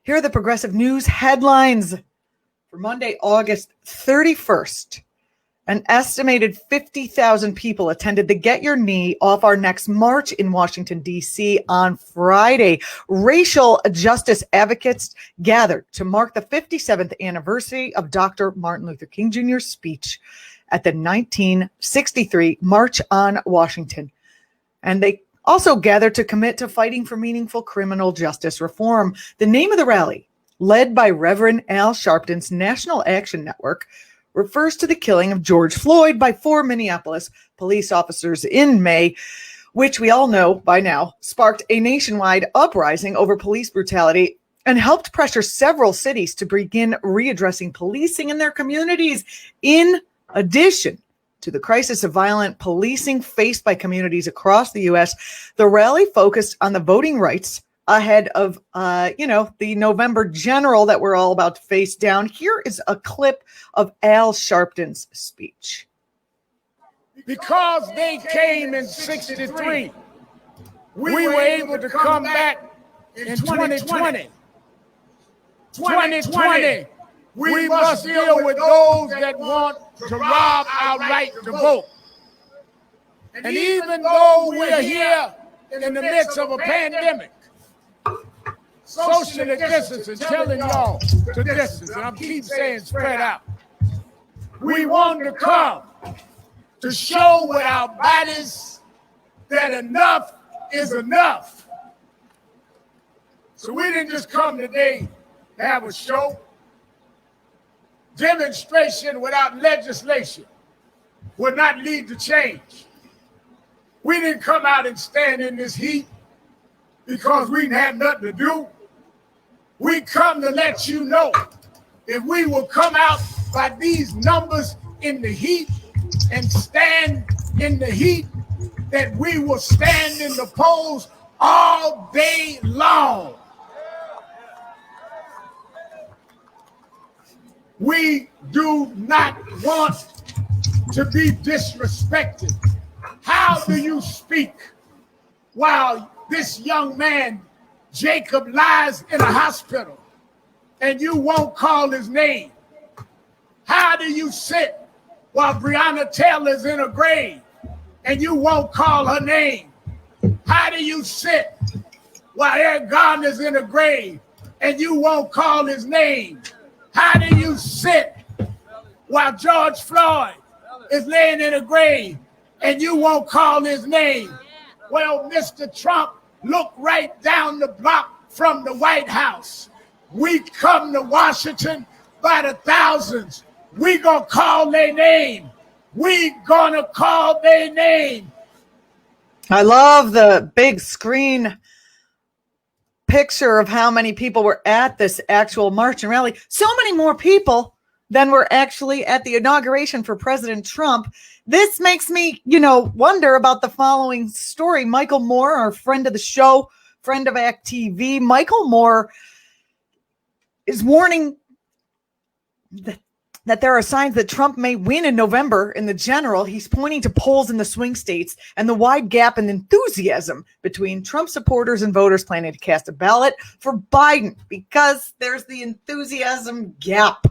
Here are the progressive news headlines for Monday, August 31st. An estimated 50,000 people attended the Get Your Knee Off Our Necks march in Washington, D.C. on Friday. Racial justice advocates gathered to mark the 57th anniversary of Dr. Martin Luther King Jr.'s speech at the 1963 March on Washington. And they also gathered to commit to fighting for meaningful criminal justice reform. The name of the rally, led by Reverend Al Sharpton's National Action Network, refers to the killing of George Floyd by 4 Minneapolis police officers in May, which we all know by now sparked a nationwide uprising over police brutality and helped pressure several cities to begin readdressing policing in their communities. In addition to the crisis of violent policing faced by communities across the U.S., the rally focused on the voting rights ahead of, the November general that we're all about to face down. Here is a clip of Al Sharpton's speech. Because they came in 63, we were able to come back in 2020. 2020, we must deal with those that want to rob our right to vote. And even though we're here in the midst of a pandemic, socially distancing, telling y'all to distance, and I keep saying spread out. We want to come to show with our bodies that enough is enough. So we didn't just come today to have a show. Demonstration without legislation will not lead to change. We didn't come out and stand in this heat because we didn't have nothing to do. We come to let you know if we will come out by these numbers in the heat and stand in the heat, that we will stand in the polls all day long. We do not want to be disrespected. How do you speak while this young man, Jacob, lies in a hospital and you won't call his name? How do you sit while Breonna Taylor's in a grave and you won't call her name? How do you sit while Eric Garner's in a grave and you won't call his name? How do you sit while George Floyd is laying in a grave and you won't call his name? Well, Mr. Trump, look right down the block from the White House. We come to Washington by the thousands. We gonna call their name. We gonna call their name. I love the big screen picture of how many people were at this actual march and rally. So many more people than were actually at the inauguration for President Trump. This makes me, wonder about the following story. Michael Moore, our friend of the show, friend of ACT.tv, Michael Moore is warning that there are signs that Trump may win in November in the general. He's pointing to polls in the swing states and the wide gap in enthusiasm between Trump supporters and voters planning to cast a ballot for Biden, because there's the enthusiasm gap.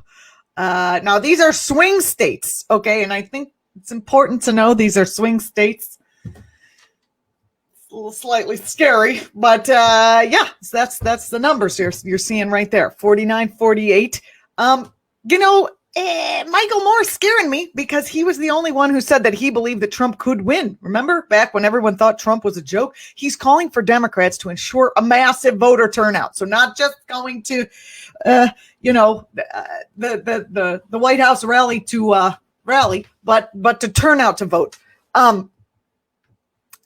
Now, these are swing states, okay? And I think it's important to know these are swing states. It's a little slightly scary, but that's the numbers you're seeing right there, 49, 48. Michael Moore scaring me because he was the only one who said that he believed that Trump could win. Remember back when everyone thought Trump was a joke? He's calling for Democrats to ensure a massive voter turnout. So not just going to, the White House rally to rally, but to turn out to vote.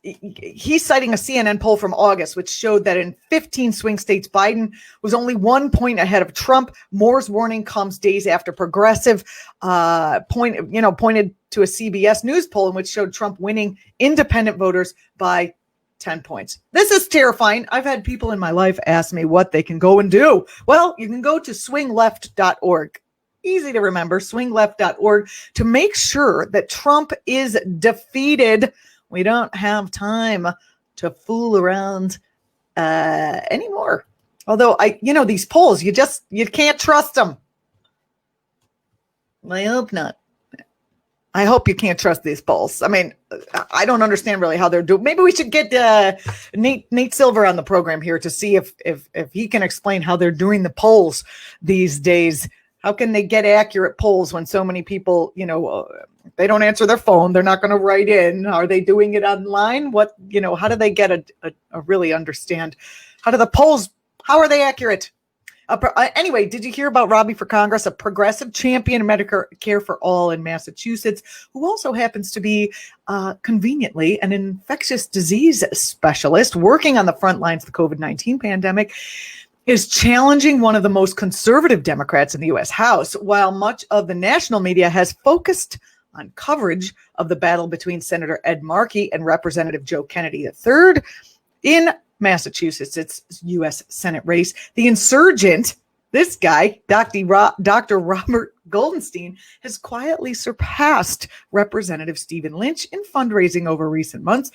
He's citing a CNN poll from August, which showed that in 15 swing states, Biden was only 1 point ahead of Trump. Moore's warning comes days after Progressive pointed to a CBS News poll in which showed Trump winning independent voters by 10 points. This is terrifying. I've had people in my life ask me what they can go and do. Well, you can go to swingleft.org. Easy to remember, swingleft.org, to make sure that Trump is defeated. We don't have time to fool around anymore. Although these polls, you can't trust them. I hope not. I hope you can't trust these polls. I mean, I don't understand really how they're doing. Maybe we should get Nate Silver on the program here to see if he can explain how they're doing the polls these days. How can they get accurate polls when so many people, they don't answer their phone? They're not going to write in. Are they doing it online? How do they get a really understand? How do the polls, how are they accurate? Anyway, did you hear about Robbie for Congress, a progressive champion of Medicare for all in Massachusetts, who also happens to be conveniently an infectious disease specialist working on the front lines of the COVID-19 pandemic, is challenging one of the most conservative Democrats in the U.S. House, while much of the national media has focused on coverage of the battle between Senator Ed Markey and Representative Joe Kennedy III in Massachusetts, its U.S. Senate race. The insurgent, this guy, Dr. Robert Goldenstein, has quietly surpassed Representative Stephen Lynch in fundraising over recent months,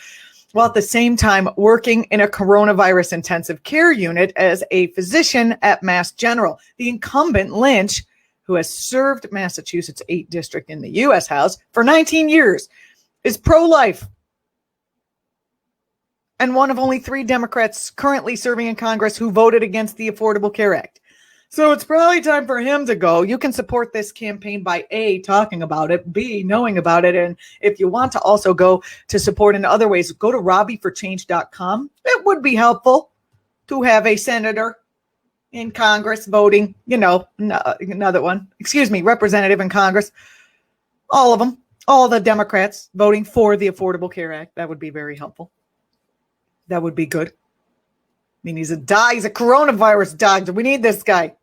while at the same time working in a coronavirus intensive care unit as a physician at Mass General. The incumbent Lynch, who has served Massachusetts' 8th district in the U.S. House for 19 years, is pro-life and one of only 3 Democrats currently serving in Congress who voted against the Affordable Care Act. So it's probably time for him to go. You can support this campaign by A, talking about it, B, knowing about it. And if you want to also go to support in other ways, go to robbieforchange.com. It would be helpful to have a senator in Congress voting, another one, representative in Congress, all of them, all the Democrats voting for the Affordable Care Act. That would be very helpful. That would be good. I mean, he's a coronavirus doctor. We need this guy.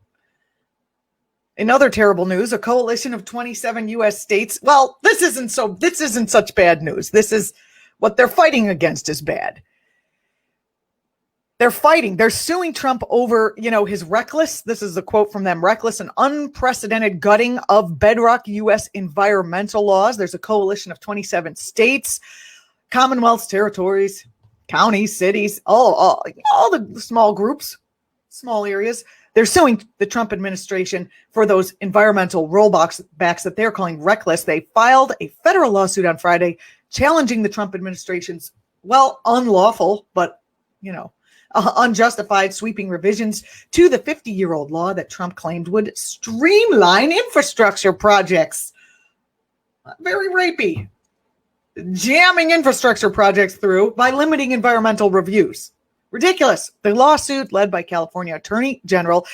In other terrible news, a coalition of 27 U.S. states. Well, this isn't such bad news. This is what they're fighting against is bad. They're suing Trump over, his reckless, this is a quote from them, reckless and unprecedented gutting of bedrock U.S. environmental laws. There's a coalition of 27 states, commonwealths, territories, counties, cities, all the small groups, small areas. They're suing the Trump administration for those environmental rollbacks that they're calling reckless. They filed a federal lawsuit on Friday challenging the Trump administration's, unlawful, but, unjustified sweeping revisions to the 50-year-old law that Trump claimed would streamline infrastructure projects. Very rapey. Jamming infrastructure projects through by limiting environmental reviews. Ridiculous. The lawsuit, led by California Attorney General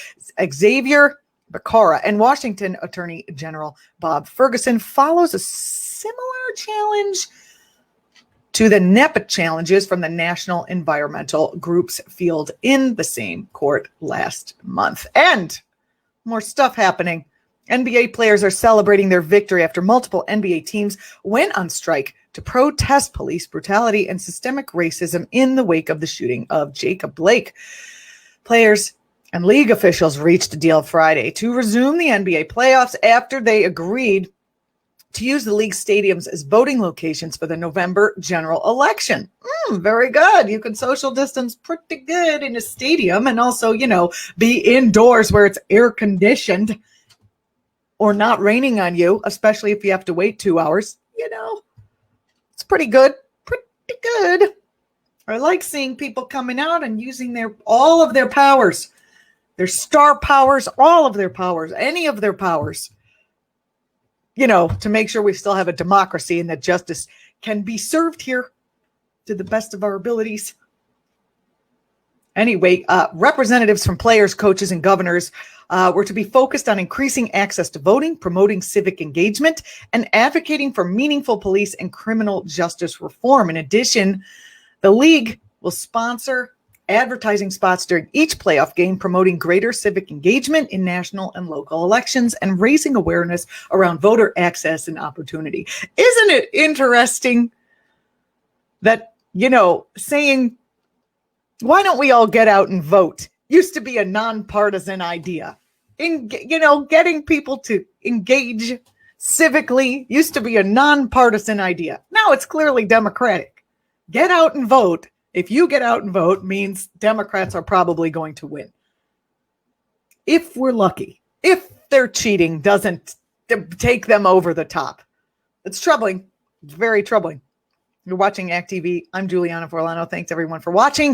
Xavier Becerra and Washington Attorney General Bob Ferguson, follows a similar challenge to the NEPA challenges from the National Environmental Groups field in the same court last month. And more stuff happening. NBA players are celebrating their victory after multiple NBA teams went on strike to protest police brutality and systemic racism in the wake of the shooting of Jacob Blake. Players and league officials reached a deal Friday to resume the NBA playoffs after they agreed to use the league stadiums as voting locations for the November general election. Very good. You can social distance pretty good in a stadium and also, be indoors where it's air conditioned or not raining on you, especially if you have to wait 2 hours. It's pretty good. Pretty good. I like seeing people coming out and using all of their powers, their star powers, all of their powers, any of their powers, to make sure we still have a democracy and that justice can be served here to the best of our abilities. Anyway, representatives from players, coaches, and governors were to be focused on increasing access to voting, promoting civic engagement, and advocating for meaningful police and criminal justice reform. In addition, the league will sponsor advertising spots during each playoff game, promoting greater civic engagement in national and local elections and raising awareness around voter access and opportunity. Isn't it interesting that, saying, why don't we all get out and vote? Used to be a nonpartisan idea. Getting people to engage civically used to be a nonpartisan idea. Now it's clearly democratic. Get out and vote. If you get out and vote, means Democrats are probably going to win. if we're lucky, if their cheating doesn't take them over the top. It's troubling. It's very troubling. You're watching Act TV. I'm Julianna Forlano. Thanks everyone for watching.